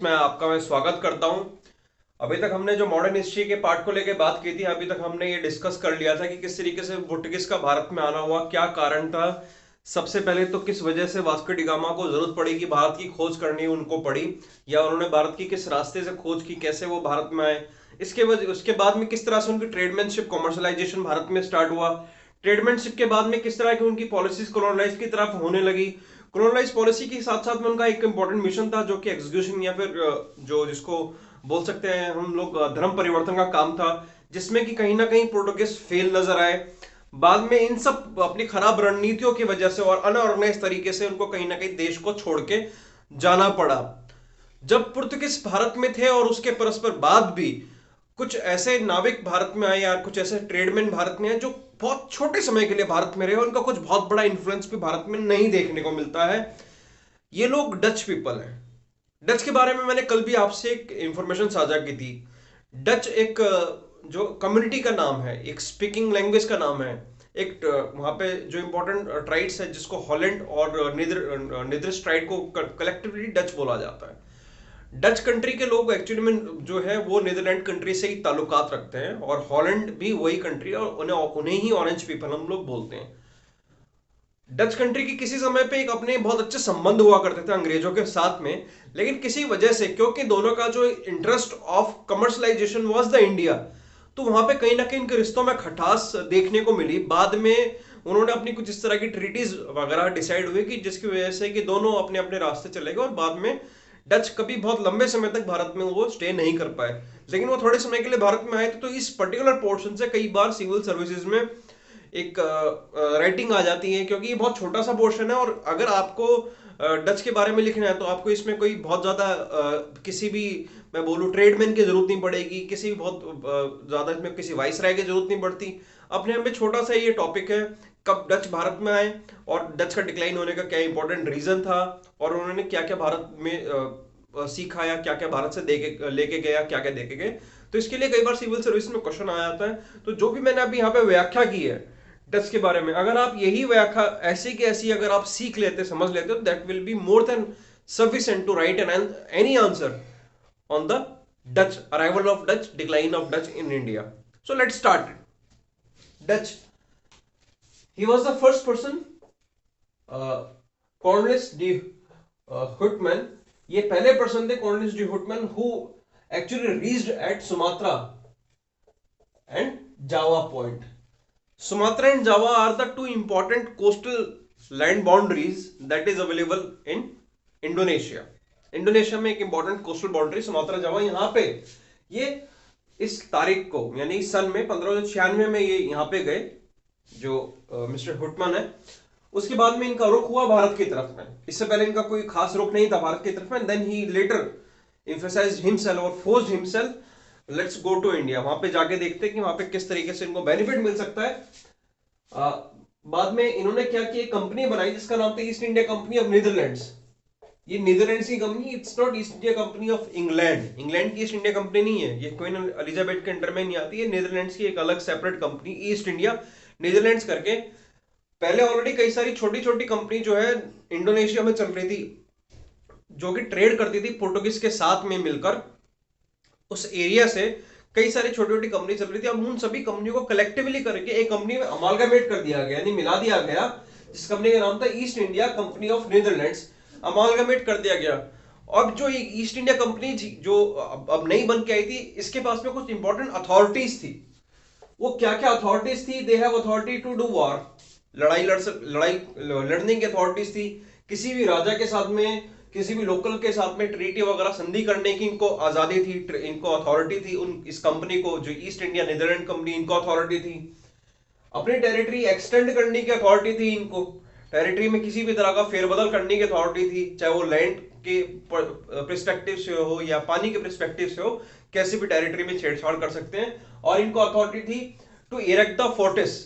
मैं स्वागत करता हूं। अभी तक हमने जो मॉडर्न हिस्ट्री के पार्ट को लेकर बात की थी, अभी तक हमने ये डिस्कस कर लिया था कि किस तरीके से पुर्तगाल का भारत में आना हुआ, क्या कारण था। सबसे पहले तो किस वजह से वास्को डी गामा को जरूरत पड़ी कि भारत की खोज करनी उनको पड़ी, या उन्होंने भारत की किस रास्ते से खोज की, कैसे वो भारत में आए। इसके वजह उसके बाद में किस तरह से उनकी ट्रेडमैनशिप कॉमर्शलाइजेशन भारत में स्टार्ट हुआ। ट्रेडमैनशिप के बाद में किस तरह की उनकी पॉलिसीज कॉलोनाइज की तरफ होने लगी। कॉलोनाइज पॉलिसी के साथ साथ में उनका एक इंपॉर्टेंट मिशन था जो कि एग्जीक्यूशन या फिर जो जिसको बोल सकते हैं हम लोग धर्म परिवर्तन का काम था, जिसमें कि कहीं ना कहीं पोर्टुगीज फेल नजर आए। बाद में इन सब अपनी खराब रणनीतियों की वजह से और अनऑर्गेनाइज तरीके से उनको कहीं ना कहीं देश को छोड़ के जाना पड़ा। जब पुर्तगाल भारत में थे और उसके परस्पर बाद भी कुछ ऐसे नाविक भारत में आए या कुछ ऐसे ट्रेडमैन भारत में आए जो बहुत छोटे समय के लिए भारत में रहे, उनका कुछ बहुत बड़ा इन्फ्लुएंस भी भारत में नहीं देखने को मिलता है। ये लोग डच पीपल हैं। डच के बारे में मैंने कल भी आपसे एक इंफॉर्मेशन साझा की थी। डच एक जो कम्युनिटी का नाम है, एक स्पीकिंग लैंग्वेज का नाम है। एक वहां पे जो इंपॉर्टेंट ट्राइड्स है जिसको हॉलैंड और निदर ट्राइड को कलेक्टिवली डच बोला जाता है। डच कंट्री के लोग एक्चुअली में जो है वो नीदरलैंड कंट्री से ही ताल्लुकात रखते हैं, और हॉलैंड भी वही कंट्री है, और उन्हें उन्हें ही ऑरेंज पीपल हम लोग बोलते हैं। डच कंट्री की किसी समय पे एक अपने बहुत अच्छे संबंध हुआ करते थे अंग्रेजों के साथ में, लेकिन किसी वजह से, क्योंकि दोनों का जो interest of commercialisation was the India, तो वहां पे कहीं ना कहीं इनके रिश्तों में खटास देखने को मिली। बाद में उन्होंने अपनी कुछ इस तरह की ट्रीटीज वगैरह डिसाइड हुई कि जिसकी वजह से कि दोनों अपने अपने रास्ते चले गए, और बाद में डच कभी बहुत लंबे समय तक भारत में वो स्टे नहीं कर पाए। लेकिन वो थोड़े समय के लिए भारत में आए थे, तो इस पर्टिकुलर पोर्शन से कई बार सिविल सर्विसेज में एक राइटिंग आ जाती है, क्योंकि ये बहुत छोटा सा पोर्शन है। और अगर आपको डच के बारे में लिखना है तो आपको इसमें कोई बहुत ज्यादा किसी भी, मैं बोलूँ, ट्रेडमैन की जरूरत नहीं पड़ेगी, किसी भी बहुत ज्यादा इसमें किसी वाइसराय की जरूरत नहीं पड़ती। अपने आप में छोटा सा ये टॉपिक है, कब डच भारत में आए और डच का डिक्लाइन होने का क्या इंपॉर्टेंट रीजन था, और उन्होंने क्या क्या भारत में सीखा, या क्या क्या भारत से देके लेके गया, क्या क्या देके गए। तो इसके लिए कई बार सिविल सर्विस में क्वेश्चन आ जाता है। तो जो भी मैंने अभी यहाँ पे व्याख्या की है डच के बारे में, अगर आप यही व्याख्या ऐसी की ऐसी अगर आप सीख लेते, समझ लेते, तो that will be more than sufficient to write any answer on the Dutch arrival of Dutch, decline of Dutch in India. So let's start. Dutch. He was the first person, Cornelis de Houtman. ये पहले person थे, Cornelis de Houtman, who actually reached at Sumatra and Java Point. Sumatra and Java are the two important coastal land boundaries that is available in Indonesia. Indonesia में एक important coastal boundary Sumatra Java, यहाँ पे ये इस तारीख को यानी सन में 1596 में ये यहाँ पे गए, जो मिस्टर हुटमन है। उसके बाद में इनका रुख हुआ भारत की तरफ में। इससे पहले इनका कोई खास रुख नहीं था भारत की तरफ में। देन ही लेटर emphasized himself और forced himself let's go to India. वहां पे जाके देखते हैं कि वहां पे किस तरीके से इनको बेनिफिट मिल सकता है। बाद में इन्होंने क्या किया, कंपनी बनाई जिसका नाम था East India Company of Netherlands. ये नीदरलैंड्स की company, it's not east India Company of England. England की ईस्ट इंडिया कंपनी नहीं है, ये क्वीन एलिजाबेथ के अंडर में नहीं आती है। नीदरलैंड्स की एक अलग separate company east India Netherlands करके। पहले ऑलरेडी कई सारी छोटी छोटी कंपनी जो है इंडोनेशिया में चल रही थी, जो कि ट्रेड करती थी पोर्टुगीज के साथ में मिलकर। उस एरिया से कई सारी छोटी छोटी कंपनी चल रही थी। अब उन सभी कंपनियों को कलेक्टिवली करके एक कंपनी में अमालगामेट कर दिया गया, यानी मिला दिया गया, जिस कंपनी का नाम था East India Company of Netherlands. Amalgamate कर दिया गया। अब जो ईस्ट इंडिया कंपनी जो अब नई बन के आई थी, इसके पास में कुछ इंपॉर्टेंट अथॉरिटीज थी। वो क्या क्या अथॉरिटीज थी? They have authority to do war, लड़ाई लड़ने की अथॉरिटीज थी। किसी भी राजा के साथ में, किसी भी लोकल के साथ में ट्रीटी वगैरह संधि करने की इनको आजादी थी, इनको अथॉरिटी थी। उन इस कंपनी को, जो ईस्ट इंडिया नीदरलैंड कंपनी, इनको अथॉरिटी थी। अपनी टेरिटरी एक्सटेंड करने की अथॉरिटी थी इनको। टेरिटरी में किसी भी तरह का फेरबदल करने की अथॉरिटी थी, चाहे वो लैंड के पर्सपेक्टिव से हो या पानी के पर्सपेक्टिव से हो, कैसे भी टेरिटरी में छेड़छाड़ कर सकते हैं। और इनको अथॉरिटी थी टू इरेक्ट द फोर्टिस,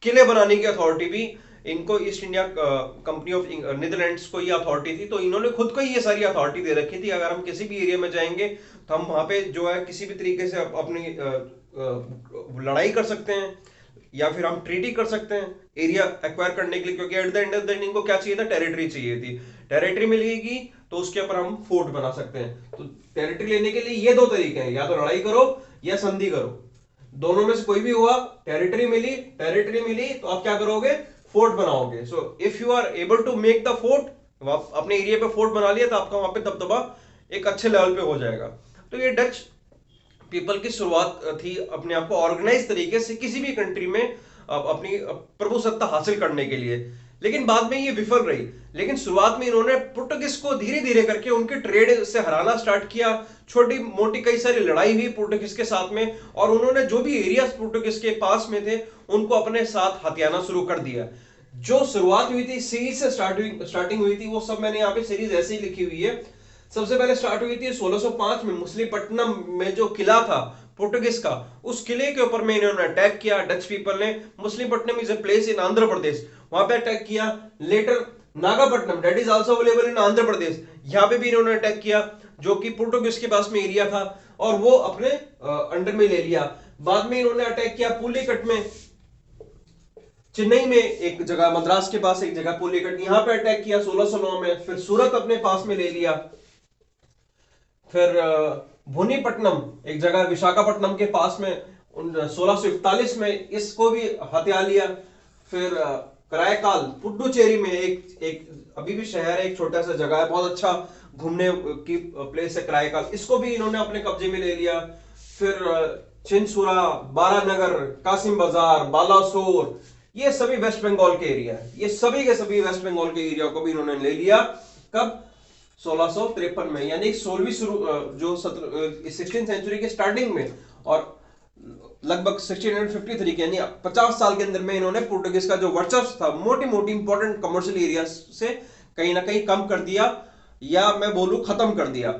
किले बनाने की अथॉरिटी भी इनको east India Company of Netherlands को ये अथॉरिटी थी। तो इन्होंने खुद को ये सारी अथॉरिटी दे रखी थी। अगर हम किसी भी एरिया में जाएंगे तो हम वहां पे जो है किसी भी तरीके से अपनी लड़ाई कर सकते हैं, या फिर हम ट्रीटी कर सकते हैं एरिया एक्वायर करने के लिए, क्योंकि at the end of the day इनको क्या चाहिए था? टेरिटरी चाहिए थी। टेरिटरी मिलेगी तो उसके ऊपर हम फोर्ट बना सकते हैं। तो टेरिटरी लेने के लिए ये दो तरीके हैं, या तो लड़ाई करो या संधि करो, दोनों में से कोई भी हुआ। टेरिटरी मिली तो आप क्या करोगे, फोर्ट बनाओगे। So if you are able to make the fort, अपने एरिया पे फोर्ट बना लिया तो आपका वहां पे दबदबा एक अच्छे लेवल पे हो जाएगा। तो ये डच पीपल की शुरुआत थी अपने आप को ऑर्गेनाइज तरीके से किसी भी कंट्री में अपनी प्रभुसत्ता हासिल करने के लिए। लेकिन बाद में ये विफल रही। लेकिन शुरुआत में इन्होंने पुर्तगाल को धीरे धीरे करके उनके ट्रेड से हराना स्टार्ट किया। छोटी मोटी कई सारी लड़ाई हुई पुर्तगाल के साथ में, और उन्होंने जो भी एरिया पुर्तगाल के पास में थे उनको अपने साथ हथियाना शुरू कर दिया। जो शुरुआत हुई थी सीरीज से स्टार्टिंग हुई थी, वो सब मैंने यहाँ पे सीरीज ऐसे ही लिखी हुई है। सबसे पहले स्टार्ट हुई थी 1605 में मछलीपट्टनम में, जो किला था पुर्तगाल का, उस किले के ऊपर में इन्होंने अटैक किया डच पीपल ने। Machilipatnam is a place in Andhra Pradesh, वहां पे अटैक किया। Later Nagapattinam that is also available in Andhra Pradesh, यहाँ पे भी इन्होंने अटैक किया, जो कि पुर्तगाल के पास में एरिया था, और वो अपने अंडर में ले लिया। बाद में इन्होंने अटैक किया पुलिकट में, चेन्नई में एक जगह, मद्रास के पास एक जगह पुलिकट, यहां पे अटैक किया 1609 में। फिर सूरत अपने पास में ले लिया। फिर भुनीपट्टनम एक जगह विशाखापट्टनम के पास में 1641 में, इसको भी हथिया लिया। फिर करायकाल पुडुचेरी में एक अभी भी शहर है, एक छोटा सा जगह है, बहुत अच्छा घूमने की प्लेस है करायकाल, इसको भी इन्होंने अपने कब्जे में ले लिया। फिर चिनसुरा, बारानगर, कासिम बाजार, बालासोर, ये सभी वेस्ट बंगाल के एरिया है। ये सभी के सभी वेस्ट बंगाल के एरिया को भी इन्होंने ले लिया। कब, 1653 में, यानी 16वीं सेंचुरी के स्टार्टिंग में, और लगभग 1653 यानी 50 साल के अंदर में इन्होंने पुर्तगाल का जो वर्चस्व था मोटी मोटी इंपॉर्टेंट कमर्शियल एरिया से कहीं ना कहीं कम कर दिया, या मैं बोलूं खत्म कर दिया।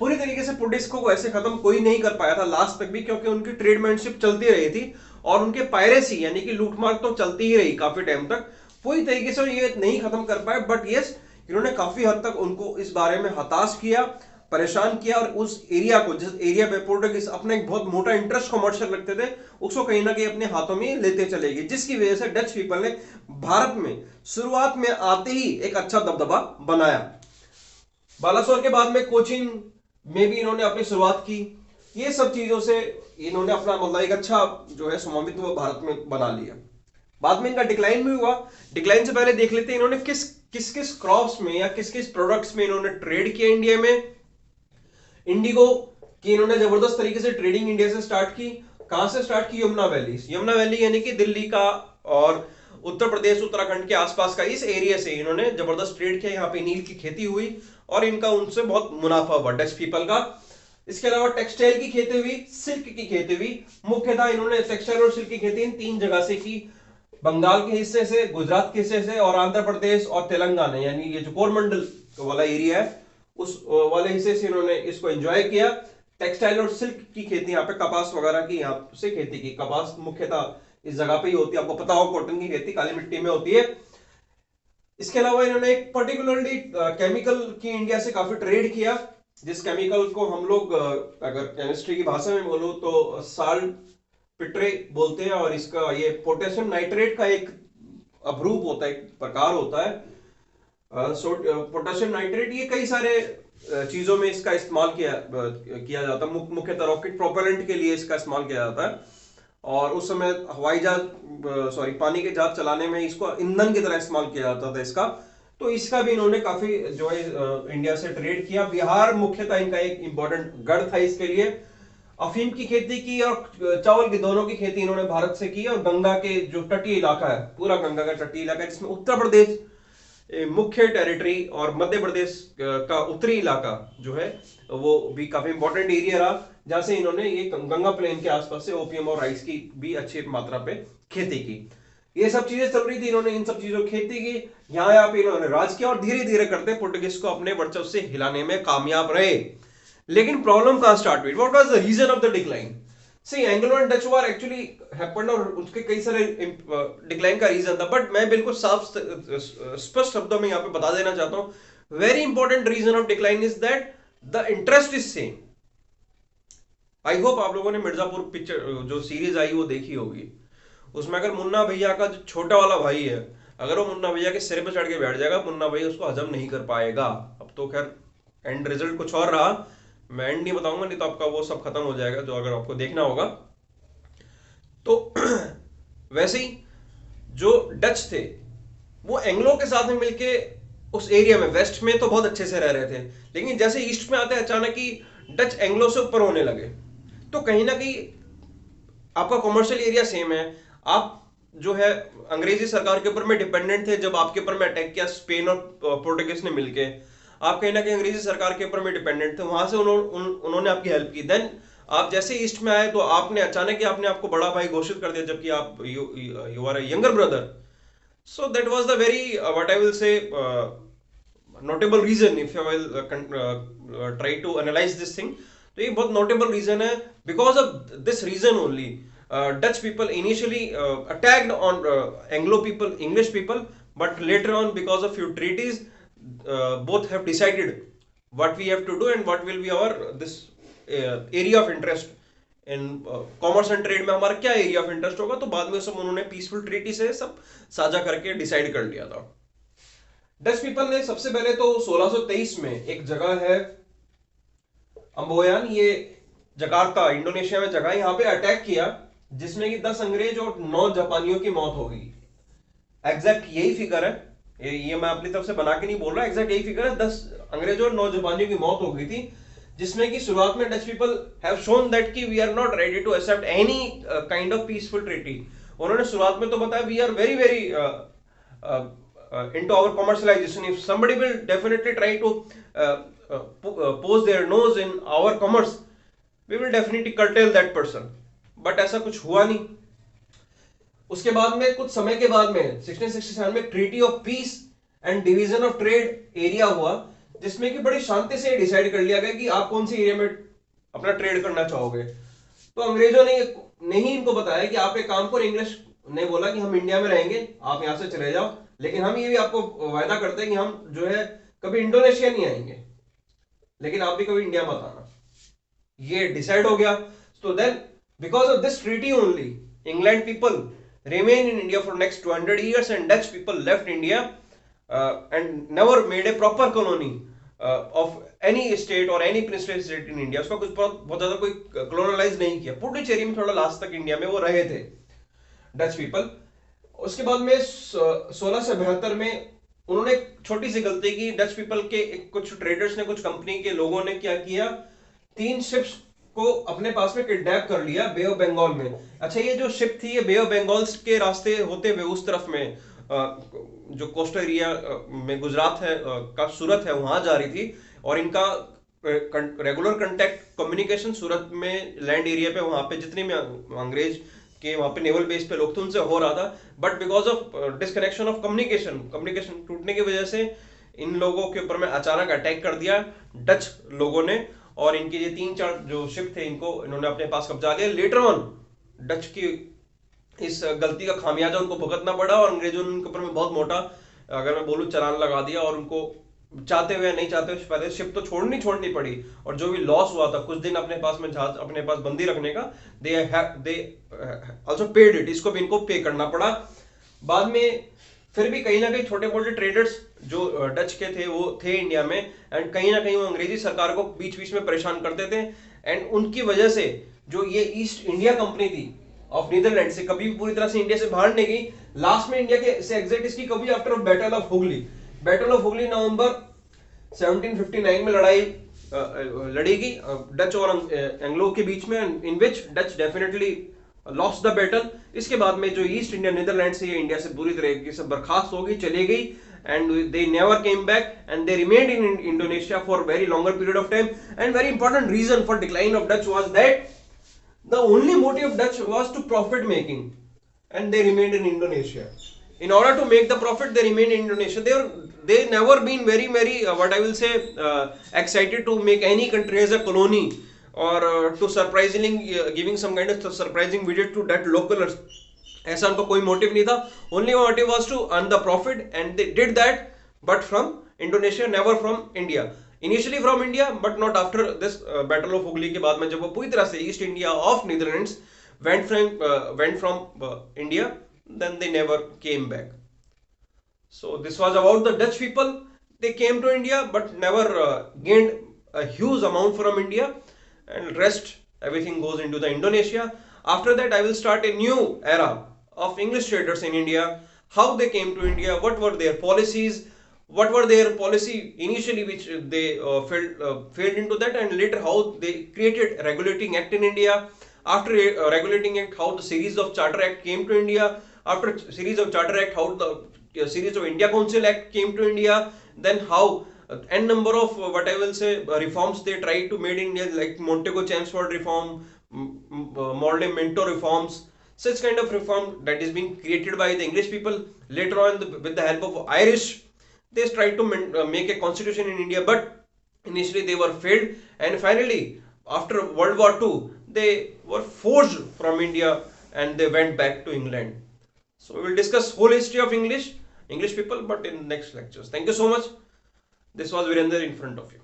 पूरी तरीके से पुर्तगाल को ऐसे खत्म कोई नहीं कर पाया था लास्ट तक भी, क्योंकि उनकी ट्रेडमैनशिप चलती रही थी, और उनके पायरेसी यानी कि लूटमार तो चलती ही रही काफी टाइम तक। पूरी तरीके से ये नहीं खत्म कर पाए, बट यस इन्होंने काफी हद तक उनको इस बारे में हताश किया, परेशान किया, और उस एरिया को, जिस एरिया पे पुर्तगाल अपना एक बहुत मोटा इंटरेस्ट कमर्शियल रखते थे, उसको कहीं ना कहीं अपने हाथों में लेते चले गए, जिसकी वजह से डच पीपल ने भारत में शुरुआत में आते ही एक अच्छा दबदबा बनाया। बालासोर के बाद में कोचीन में भी इन्होंने अपनी शुरुआत की। ये सब चीजों से इन्होंने अपना मतलब एक अच्छा जो है स्वामित्व भारत में बना लिया। बाद में इनका डिक्लाइन भी हुआ। डिक्लाइन से पहले देख लेते हैं इन्होंने किस किस क्रॉप्स में या किस किस प्रोडक्ट्स में इन्होंने ट्रेड किया इंडिया में। इंडिगो की इन्होंने जबरदस्त तरीके से ट्रेडिंग इंडिया से स्टार्ट की। कहां से स्टार्ट की, यमुना वैली यानी कि दिल्ली का और उत्तर प्रदेश उत्तराखंड के आसपास का इस एरिया से इन्होंने जबरदस्त ट्रेड किया। यहाँ पे नील की खेती हुई और इनका उनसे बहुत मुनाफा हुआ डच पीपल का। इसके अलावा टेक्सटाइल की खेती हुई, सिल्क की खेती हुई। मुख्यतः इन्होंने टेक्सटाइल और सिल्क की खेती इन 3 जगह से की, बंगाल के हिस्से से, गुजरात के हिस्से से, और आंध्र प्रदेश और तेलंगाना, यानी ये जो कोरमंडल वाला एरिया है उस वाले हिस्से से इन्होंने इसको एंजॉय किया। टेक्सटाइल और सिल्क की खेती, यहाँ पे कपास वगैरह की यहाँ से खेती की। कपास मुख्यतः इस जगह पे ही होती है, आपको पता हो, कॉटन की खेती काली मिट्टी में होती है। इसके अलावा इन्होंने एक पर्टिकुलरली केमिकल की इंडिया से काफी ट्रेड किया, जिस केमिकल को हम लोग अगर केमिस्ट्री की भाषा में बोलो तो साल्ट पिट्रे बोलते हैं, और इसका ये पोटेशियम नाइट्रेट का एक अवरूप होता है, एक प्रकार होता है। पोटेशियम नाइट्रेट ये कई सारे चीजों में इसका इस्तेमाल किया जाता है। मुख्यतः रॉकेट प्रोपेलेंट के लिए इसका इस्तेमाल किया जाता है, और उस समय हवाई जहाज पानी के जहाज चलाने में इसको ईंधन की तरह इस्तेमाल किया जाता था इसका। तो इसका भी इन्होंने काफी जो है इंडिया से ट्रेड किया। बिहार मुख्यतः इनका एक इंपॉर्टेंट गढ़ था इसके लिए। अफीम की खेती की और चावल की, दोनों की खेती इन्होंने भारत से की। और गंगा के जो तटीय इलाका है, पूरा गंगा का तटीय इलाका है, जिसमें उत्तर प्रदेश मुख्य टेरिटरी और मध्य प्रदेश का उत्तरी इलाका जो है वो भी काफी इंपॉर्टेंट एरिया रहा, जहां से इन्होंने ये गंगा प्लेन के आसपास से ओपियम और राइस की भी अच्छी मात्रा पे खेती की। ये सब चीजें चल रही थी, इन्होंने इन सब चीजों की खेती की, यहाँ पे इन्होंने राज किया, और धीरे धीरे करते पुर्तगाल को अपने वर्चस्व से हिलाने में कामयाब रहे। लेकिन प्रॉब्लम कहां स्टार्ट हुई? What was the reason of the decline? See, Anglo and Dutch war actually happened, और उसके कई सारे डिक्लाइन का रीजन था, बट मैं बिल्कुल साफ स्पष्ट शब्दों में यहाँ पे बता देना चाहता हूं। Very important reason of decline is that the interest is same. I hope आप लोगों ने मिर्जापुर पिक्चर जो सीरीज आई वो देखी होगी। उसमें अगर मुन्ना भैया का जो छोटा वाला भाई है, अगर वो मुन्ना भैया के सिर पे चढ़ के बैठ जाएगा, मुन्ना भैया उसको हजम नहीं कर पाएगा। अब तो खैर एंड रिजल्ट कुछ और रहा, मैं एंड नहीं बताऊंगा, नहीं तो आपका वो सब खत्म हो जाएगा जो अगर आपको देखना होगा तो। वैसे ही जो डच थे वो एंग्लो के साथ में मिलके उस एरिया में वेस्ट में तो बहुत अच्छे से रह रहे थे, लेकिन जैसे ईस्ट में आते अचानक ही डच एंग्लो से ऊपर होने लगे। तो कहीं ना कहीं आपका कॉमर्शियल एरिया सेम है, आप जो है अंग्रेजी सरकार के ऊपर में डिपेंडेंट थे। जब आपके ऊपर में अटैक किया स्पेन और पोर्टुगीज ने मिलके, आप कहीं ना कहीं अंग्रेजी सरकार के ऊपर में डिपेंडेंट थे, वहां से उन्होंने आपकी हेल्प की। देन आप जैसे ईस्ट में आए तो आपने अचानक ही आपने आपको बड़ा भाई घोषित कर दिया, जबकि आप you are a younger brother. So that was the very what I will say notable reason, if I will try to analyze this thing, तो ये बहुत notable reason है। Because of this reason only Dutch people initially attacked on Anglo people, English people, but later on because of few treaties both have decided what we have to do and what will be our this area of interest in commerce and trade में हमारा क्या area of interest होगा। तो बाद में सब उन्होंने peaceful treaty से सब साझा करके डिसाइड कर लिया था। डच पीपल ने सबसे पहले तो 1623 में एक जगह है अम्बोयान, ये जकार्ता इंडोनेशिया में जगह, यहाँ पे अटैक किया जिसमें कि 10 अंग्रेज और 9 जापानियों की मौत हो गई। एग्जैक्ट यही फिगर है, ये मैं अपनी तरफ से बना के नहीं बोल रहा, एग्जैक्ट यही फिगर है। 10 अंग्रेज और 9 जापानियों की मौत हो गई थी, जिसमें कि शुरुआत में Dutch people have shown that कि we are not ready to accept any kind of peaceful treaty. उन्होंने शुरुआत में तो बताया we are very very into our commercialisation, if somebody will definitely try to pose their nose in our commerce we will definitely curtail that person. But ऐसा कुछ हुआ नहीं। उसके बाद में कुछ समय के बाद में 1667 में treaty of peace and division of trade area हुआ, जिसमें कि बड़ी शांति से डिसाइड कर लिया गया कि आप कौन से एरिया में अपना ट्रेड करना चाहोगे। तो अंग्रेजों ने नहीं इनको बताया कि आप एक काम करो, इंग्लिश ने बोला कि हम इंडिया में रहेंगे, आप यहां से चले जाओ, लेकिन हम ये भी आपको वायदा करते हैं कि हम जो है कभी इंडोनेशिया नहीं आएंगे, लेकिन आप भी कभी इंडिया मत आना। ये डिसाइड हो गया। तो then because of this treaty only England people remain in India for next 200 years and Dutch people left India and never made a proper colony of any state or any princely state in India। उसका कुछ बहुत ज्यादा कोई colonialize नहीं किया, पुडुचेरी में थोड़ा last तक इंडिया में वो रहे थे डच पीपल। उसके बाद में 1672 में उन्होंने एक छोटी सी गलती की, डच पीपल के कुछ ट्रेडर्स ने, कुछ कंपनी के लोगों ने क्या किया, 3 शिप्स को अपने पास में किडनैप कर लिया बे ऑफ बंगाल में। अच्छा, ये जो शिप थी ये बे ऑफ बंगाल के रास्ते होते हुए उस तरफ में जो कोस्टल एरिया में गुजरात है का सूरत है वहां जा रही थी, और इनका रेगुलर कांटेक्ट कम्युनिकेशन सूरत में लैंड एरिया पे वहां पे जितने भी अंग्रेज के वहां पे नेवल बेस पे लोग थे उनसे हो रहा था। But because of disconnection of communication टूटने की वजह से इन लोगों के ऊपर में अचानक अटैक कर दिया डच लोगों ने, और इनके ये 3-4 जो शिप थे इनको इन्होंने अपने पास कब्जा लिया। लेटर ऑन डच की इस गलती का खामियाजा उनको भुगतना पड़ा, और अंग्रेजों ने उनके ऊपर में बहुत मोटा, अगर मैं बोलूं, चालान लगा दिया, और उनको चाहते हुए नहीं चाहते हुए पहले शिप तो छोड़नी पड़ी, और जो भी लॉस हुआ था कुछ दिन अपने पास में जहाज अपने पास बंदी रखने का, दे आल्सो पेड इट, इसको भी इनको पे करना पड़ा। बाद में फिर भी कहीं ना कहीं छोटे मोटे ट्रेडर्स जो डच के थे वो थे इंडिया में, एंड कहीं ना कहीं वो अंग्रेजी सरकार को बीच बीच में परेशान करते थे, एंड उनकी वजह से जो ये ईस्ट इंडिया कंपनी थी ऑफ नीदरलैंड से कभी भी पूरी तरह से इंडिया से बाहर नहीं गई। लास्ट में इंडिया के से एग्जिट इसकी कभी आफ्टर बैटल ऑफ हुगली नवंबर 1759 में लड़ी गई डच और एंग्लो के बीच में, in which Dutch definitely lost the battle. इसके बाद में जो ईस्ट इंडिया नीदरलैंड से ये इंडिया से पूरी तरीके से बर्खास्त हो गई, चली गई, and they never came back and they remained in Indonesia for very longer period of time। And very important reason for decline of Dutch was that the only motive of Dutch was to profit making, and they remained in Indonesia. In order to make the profit, they remained in Indonesia. They never been very what I will say excited to make any country as a colony, or to surprisingly giving some kind of surprising visit to that locals। ऐसा उनको कोई motive नहीं था। Only motive was to earn the profit, and they did that, but from Indonesia, never from India. Initially from India, but not after this battle of Hooghly के बाद में, जब वो पूरी तरह से East India of Netherlands went from India, then they never came back. So this was about the Dutch people. They came to India but never gained a huge amount from India, and rest everything goes into the Indonesia. After that, I will start a new era of English traders in India. How they came to India, what were their policies, what were their policy initially which they failed into that, and later how they created regulating act in India. After regulating act, how the series of Charter Act came to India. After series of Charter Act, how the series of India Council Act came to India. Then how n number of what I will say reforms they tried to made in India, like Montego Chelmsford reform, Morley Minto reforms, such kind of reform that is being created by the English people. Later on, with the help of Irish, they tried to make a constitution in India, but initially they were failed, and finally, after World War II, they were forced from India and they went back to England. So we will discuss whole history of English people, but in next lectures. Thank you so much. This was Virender in front of you.